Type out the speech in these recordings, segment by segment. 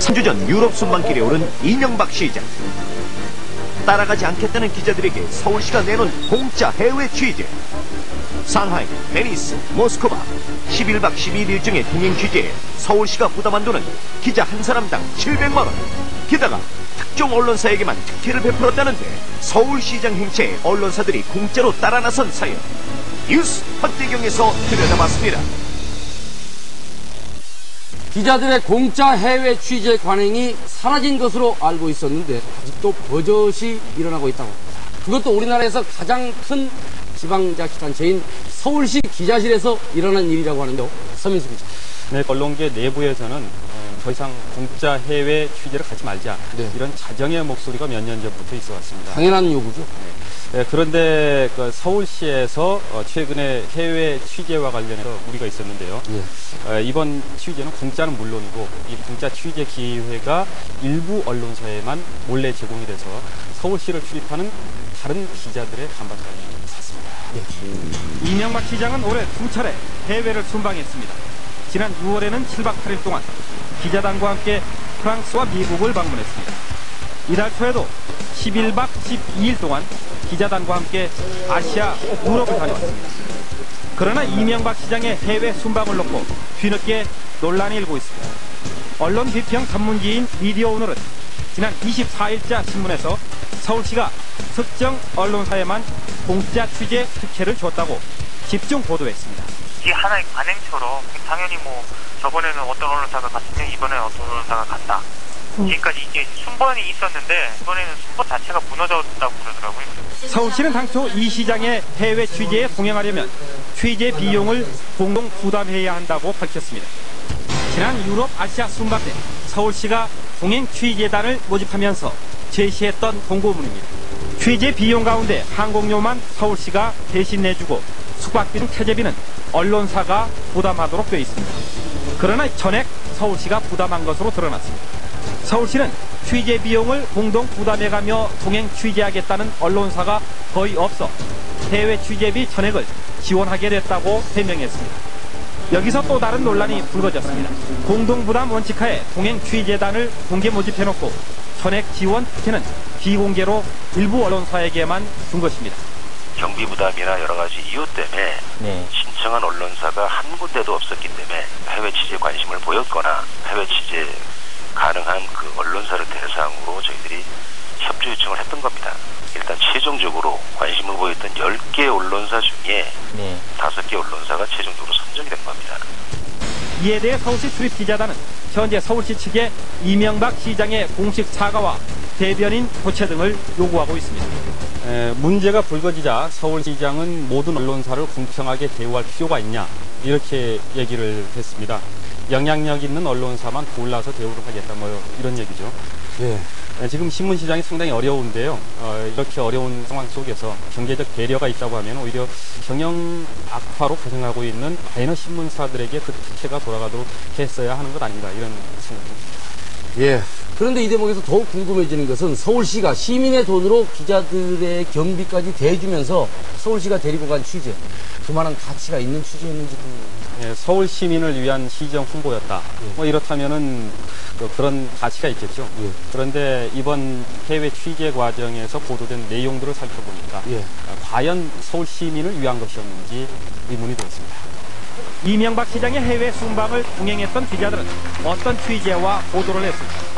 3주 전 유럽 순방길에 오른 이명박 시장. 따라가지 않겠다는 기자들에게 서울시가 내놓은 공짜 해외 취재. 상하이, 베니스, 모스크바 11박 12일 일정의 동행 취재에 서울시가 부담한 돈은 기자 한 사람당 700만 원. 게다가 특정 언론사에게만 특혜를 베풀었다는데 서울시장 행차에 언론사들이 공짜로 따라 나선 사연. 뉴스 헌대경에서 들여다봤습니다. 기자들의 공짜 해외 취재 관행이 사라진 것으로 알고 있었는데 아직도 버젓이 일어나고 있다고 합니다. 그것도 우리나라에서 가장 큰 지방자치단체인 서울시 기자실에서 일어난 일이라고 하는데요. 서민수 기자. 네, 언론계 내부에서는 더 이상 공짜 해외 취재를 하지 말자. 네. 이런 자정의 목소리가 몇 년 전부터 있어 왔습니다. 당연한 요구죠. 네, 그런데 서울시에서 최근에 해외 취재와 관련해서 우리가 있었는데요. 네. 이번 취재는 공짜는 물론이고 이 공짜 취재 기회가 일부 언론사에만 몰래 제공이 돼서 서울시를 출입하는 다른 기자들의 반발을 샀습니다. 네. 이명박 시장은 올해 2차례 해외를 순방했습니다. 지난 6월에는 7박 8일 동안 기자단과 함께 프랑스와 미국을 방문했습니다. 이달 초에도 11박 12일 동안 기자단과 함께 아시아, 유럽을 다녀왔습니다. 그러나 이명박 시장의 해외 순방을 놓고 뒤늦게 논란이 일고 있습니다. 언론 비평 전문지인 미디어오늘은 지난 24일자 신문에서 서울시가 특정 언론사에만 공짜 취재 특혜를 줬다고 집중 보도했습니다. 이게 하나의 관행처럼 당연히 저번에는 어떤 언론사가 갔으면 이번에는 어떤 언론사가 갔다. 지금까지 이게 순번이 있었는데 이번에는 순번 자체가 무너졌다고 그러더라고요. 서울시는 당초 이 시장의 해외 취재에 동행하려면 취재 비용을 공동 부담해야 한다고 밝혔습니다. 지난 유럽 아시아 순방 때 서울시가 동행 취재단을 모집하면서 제시했던 공고문입니다. 취재 비용 가운데 항공료만 서울시가 대신 내주고 숙박비 등 퇴재비는 언론사가 부담하도록 되어 있습니다. 그러나 전액 서울시가 부담한 것으로 드러났습니다. 서울시는 취재 비용을 공동 부담해가며 동행 취재하겠다는 언론사가 거의 없어 해외 취재비 전액을 지원하게 됐다고 해명했습니다. 여기서 또 다른 논란이 불거졌습니다. 공동 부담 원칙하에 동행 취재단을 공개 모집해놓고 전액 지원 특혜는 비공개로 일부 언론사에게만 준 것입니다. 경비 부담이나 여러 가지 이유 때문에 신청한 언론사가 한 군데도 없었기 때문에 해외 취재 관심을 보였거나 해외 취재 가능한 그 언론사를 대상으로 저희들이 협조 요청을 했던 겁니다. 일단 최종적으로 관심을 보였던 10개 언론사 중에 5개 언론사가 최종적으로 선정이 된 겁니다. 이에 대해 서울시 출입기자단은 현재 서울시 측에 이명박 시장의 공식 사과와 대변인 교체 등을 요구하고 있습니다. 문제가 불거지자 서울시장은 모든 언론사를 공평하게 대우할 필요가 있냐 이렇게 얘기를 했습니다. 영향력 있는 언론사만 골라서 대우를 하겠다 이런 얘기죠. 예. 지금 신문시장이 상당히 어려운데요. 이렇게 어려운 상황 속에서 경제적 배려가 있다고 하면 오히려 경영 악화로 고생하고 있는 다이너 신문사들에게 그 특혜가 돌아가도록 했어야 하는 것 아닌가 이런 생각입니다. 예. 그런데 이 대목에서 더욱 궁금해지는 것은 서울시가 시민의 돈으로 기자들의 경비까지 대주면서 서울시가 데리고 간 취재, 그만한 가치가 있는 취재였는지도. 예, 서울 시민을 위한 시정 홍보였다. 이렇다면은 그런 가치가 있겠죠. 예. 그런데 이번 해외 취재 과정에서 보도된 내용들을 살펴보니까 과연 서울 시민을 위한 것이었는지 의문이 들었습니다. 이명박 시장의 해외 순방을 동행했던 기자들은 어떤 취재와 보도를 했을까?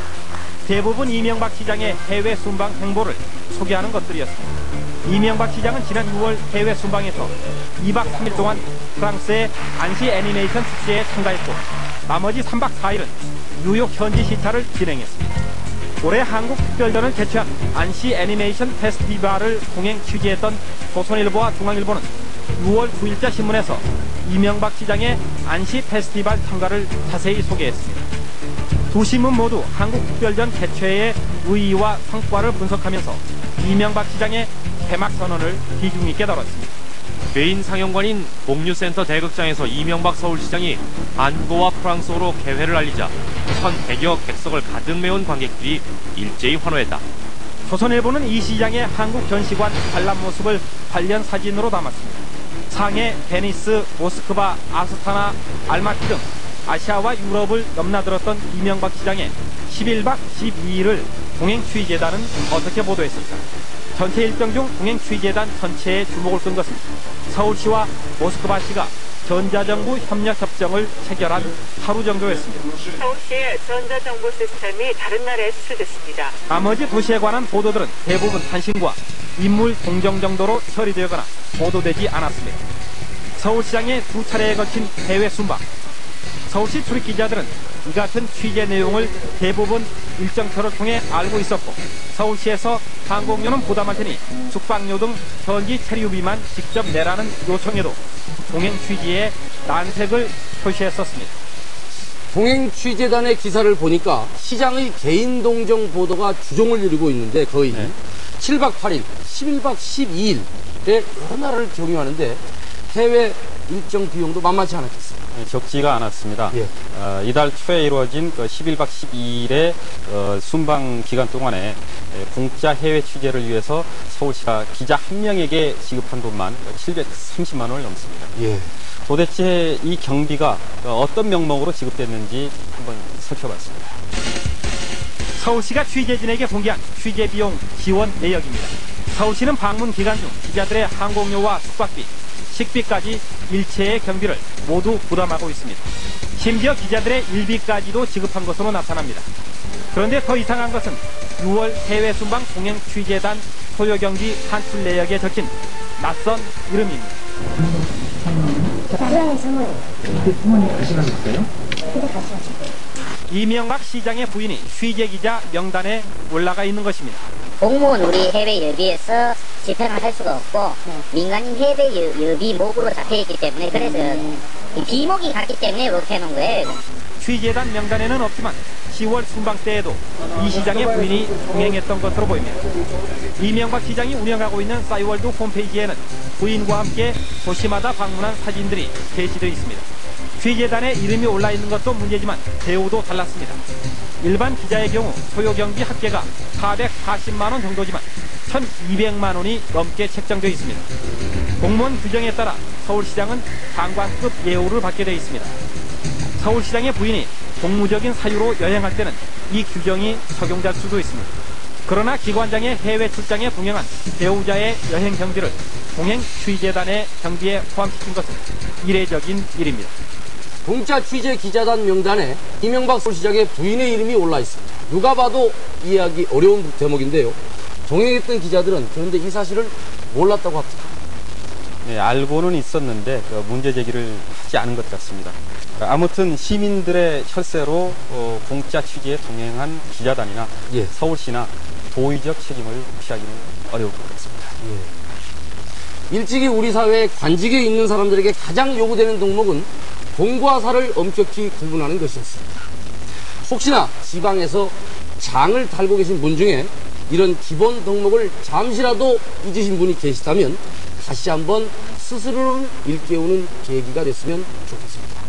대부분 이명박 시장의 해외 순방 행보를 소개하는 것들이었습니다. 이명박 시장은 지난 6월 해외 순방에서 2박 3일 동안 프랑스의 안시 애니메이션 축제에 참가했고 나머지 3박 4일은 뉴욕 현지 시찰을 진행했습니다. 올해 한국 특별전을 개최한 안시 애니메이션 페스티벌을 동행 취재했던 조선일보와 중앙일보는 6월 9일자 신문에서 이명박 시장의 안시 페스티벌 참가를 자세히 소개했습니다. 두 신문 모두 한국특별전 개최의 의의와 성과를 분석하면서 이명박 시장의 개막 선언을 비중 있게 다뤘습니다. 메인 상영관인 목류센터 대극장에서 이명박 서울시장이 한국어와 프랑스어로 개회를 알리자 1,100여 객석을 가득 메운 관객들이 일제히 환호했다. 조선일보는 이 시장의 한국 전시관 관람 모습을 관련 사진으로 담았습니다. 상해, 베니스, 모스크바, 아스타나, 알마티 등 아시아와 유럽을 넘나들었던 이명박 시장의 11박 12일을 동행추이재단은 어떻게 보도했을까? 전체 일정 중 동행추이재단 전체에 주목을 끈 것은 서울시와 모스크바시가 전자정부 협력협정을 체결한 하루 정도였습니다. 서울시의 전자정부 시스템이 다른 나라에 수출됐습니다. 나머지 도시에 관한 보도들은 대부분 단신과 인물 동정 정도로 처리되거나 보도되지 않았습니다. 서울시장의 두 차례에 걸친 해외 순방. 서울시 출입 기자들은 이 같은 취재 내용을 대부분 일정표를 통해 알고 있었고 서울시에서 항공료는 부담할 테니 숙박료 등 현지 체류비만 직접 내라는 요청에도 동행 취재에 난색을 표시했었습니다. 동행 취재단의 기사를 보니까 시장의 개인 동정 보도가 주종을 이루고 있는데 거의 7박 8일, 11박 12일에 여러 나라를 경유하는데 해외 일정 비용도 만만치 않았겠어요. 적지가 않았습니다. 예. 이달 초에 이루어진 그 11박 12일의 순방 기간 동안에 공짜 해외 취재를 위해서 서울시가 기자 한 명에게 지급한 돈만 730만 원을 넘습니다. 예. 도대체 이 경비가 어떤 명목으로 지급됐는지 한번 살펴봤습니다. 서울시가 취재진에게 공개한 취재 비용 지원 내역입니다. 서울시는 방문 기간 중 기자들의 항공료와 숙박비, 식비까지 일체의 경비를 모두 부담하고 있습니다. 심지어 기자들의 일비까지도 지급한 것으로 나타납니다. 그런데 더 이상한 것은 6월 해외 순방 동행 취재단 소요 경비 산출 내역에 적힌 낯선 이름입니다. 부장님 선물이. 부모님 가시나셨어요? 근데 가시나셨어요? 이명박 시장의 부인이 취재 기자 명단에 올라가 있는 것입니다. 공무원 우리 해외 여비에서 집행을 할 수가 없고 민간인 해외 여비 목으로 잡혀있기 때문에 그래서 비목이 같기 때문에 이렇게 해놓은 거예요. 취재단 명단에는 없지만 10월 순방 때에도 이 시장의 부인이 동행했던 것으로 보입니다. 이명박 시장이 운영하고 있는 싸이월드 홈페이지에는 부인과 함께 도시마다 방문한 사진들이 게시되어 있습니다. 취재단에 이름이 올라있는 것도 문제지만 대우도 달랐습니다. 일반 기자의 경우 소요경비 합계가 440만 원 정도지만 1200만 원이 넘게 책정되어 있습니다. 공무원 규정에 따라 서울시장은 장관급 예우를 받게 되어 있습니다. 서울시장의 부인이 공무적인 사유로 여행할 때는 이 규정이 적용될 수도 있습니다. 그러나 기관장의 해외 출장에 동행한 배우자의 여행 경비를 동행 취재단의 경비에 포함시킨 것은 이례적인 일입니다. 공짜 취재 기자단 명단에 이명박 서울시장의 부인의 이름이 올라 있습니다. 누가 봐도 이해하기 어려운 대목인데요. 동행했던 기자들은 그런데 이 사실을 몰랐다고 합니다. 네, 알고는 있었는데 문제 제기를 하지 않은 것 같습니다. 아무튼 시민들의 혈세로 공짜 취재에 동행한 기자단이나 서울시나 도의적 책임을 피하기는 어려울 것 같습니다. 일찍이 우리 사회에 관직에 있는 사람들에게 가장 요구되는 덕목은 공과 사를 엄격히 구분하는 것이었습니다. 혹시나 지방에서 장을 달고 계신 분 중에 이런 기본 덕목을 잠시라도 잊으신 분이 계시다면 다시 한번 스스로를 일깨우는 계기가 됐으면 좋겠습니다.